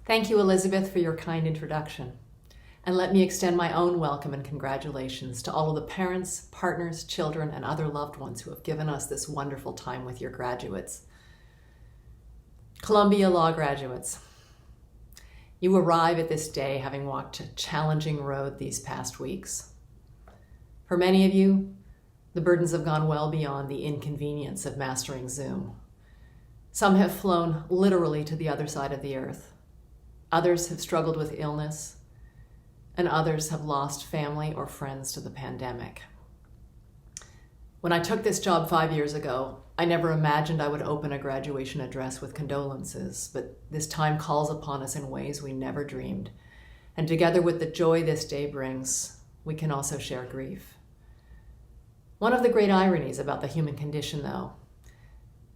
Thank you, Elizabeth, for your kind introduction. And let me extend my own welcome and congratulations to all of the parents, partners, children, and other loved ones who have given us this wonderful time with your graduates. Columbia Law graduates, you arrive at this day having walked a challenging road these past weeks. For many of you, the burdens have gone well beyond the inconvenience of mastering Zoom. Some have flown literally to the other side of the earth. Others have struggled with illness, and others have lost family or friends to the pandemic. When I took this job 5 years ago, I never imagined I would open a graduation address with condolences, but this time calls upon us in ways we never dreamed. And together with the joy this day brings, we can also share grief. One of the great ironies about the human condition, though,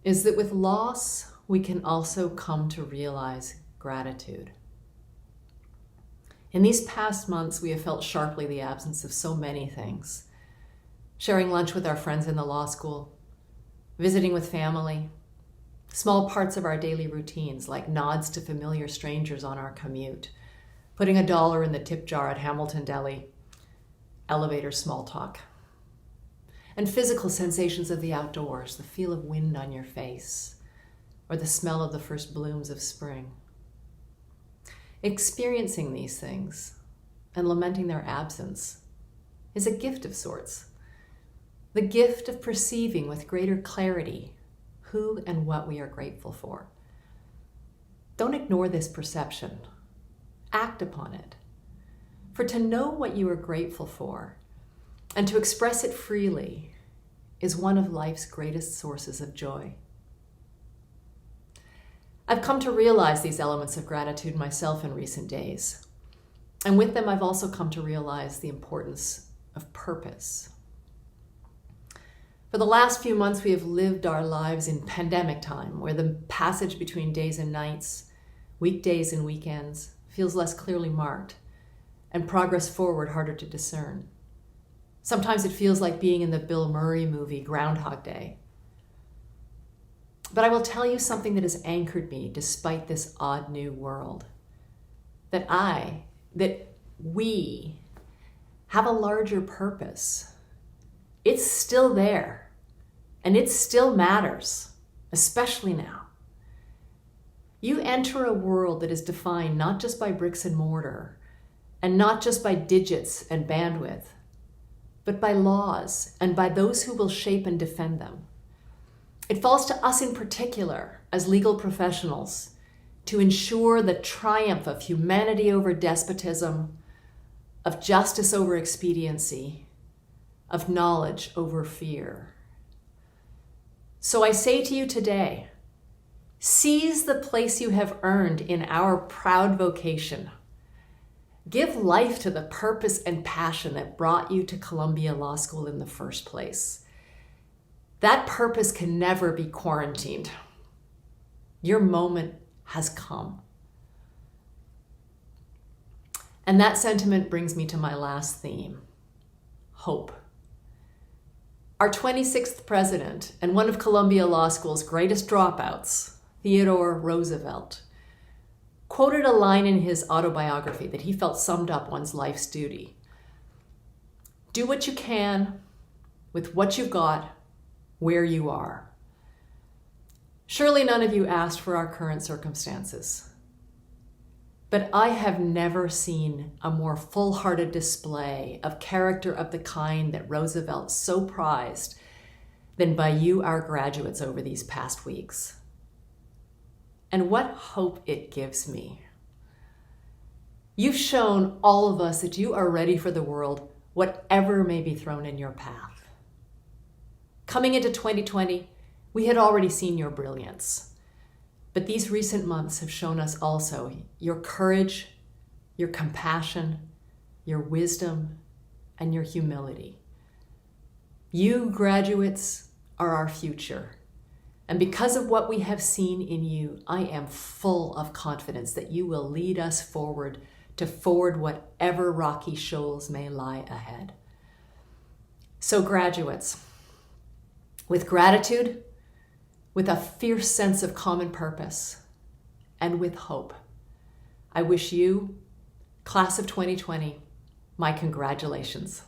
is that with loss, we can also come to realize gratitude. In these past months, we have felt sharply the absence of so many things. Sharing lunch with our friends in the law school, visiting with family, small parts of our daily routines like nods to familiar strangers on our commute, putting $1 in the tip jar at Hamilton Deli, elevator small talk, and physical sensations of the outdoors, the feel of wind on your face, or the smell of the first blooms of spring. Experiencing these things and lamenting their absence is a gift of sorts. The gift of perceiving with greater clarity who and what we are grateful for. Don't ignore this perception. Act upon it. For to know what you are grateful for and to express it freely is one of life's greatest sources of joy. I've come to realize these elements of gratitude myself in recent days. And with them, I've also come to realize the importance of purpose. For the last few months, we have lived our lives in pandemic time, where the passage between days and nights, weekdays and weekends, feels less clearly marked, and progress forward harder to discern. Sometimes it feels like being in the Bill Murray movie Groundhog Day. But I will tell you something that has anchored me despite this odd new world. That we have a larger purpose. It's still there, and it still matters, especially now. You enter a world that is defined not just by bricks and mortar, and not just by digits and bandwidth, but by laws and by those who will shape and defend them. It falls to us in particular, as legal professionals, to ensure the triumph of humanity over despotism, of justice over expediency, of knowledge over fear. So I say to you today, seize the place you have earned in our proud vocation. Give life to the purpose and passion that brought you to Columbia Law School in the first place. That purpose can never be quarantined. Your moment has come. And that sentiment brings me to my last theme, hope. Our 26th president and one of Columbia Law School's greatest dropouts, Theodore Roosevelt, quoted a line in his autobiography that he felt summed up one's life's duty. Do what you can with what you've got, where you are. Surely none of you asked for our current circumstances, but I have never seen a more full-hearted display of character of the kind that Roosevelt so prized than by you, our graduates, over these past weeks. And what hope it gives me. You've shown all of us that you are ready for the world, whatever may be thrown in your path. Coming into 2020, we had already seen your brilliance. But these recent months have shown us also your courage, your compassion, your wisdom, and your humility. You graduates are our future. And because of what we have seen in you, I am full of confidence that you will lead us forward to ford whatever rocky shoals may lie ahead. So graduates, with gratitude, with a fierce sense of common purpose, and with hope, I wish you, class of 2020, my congratulations.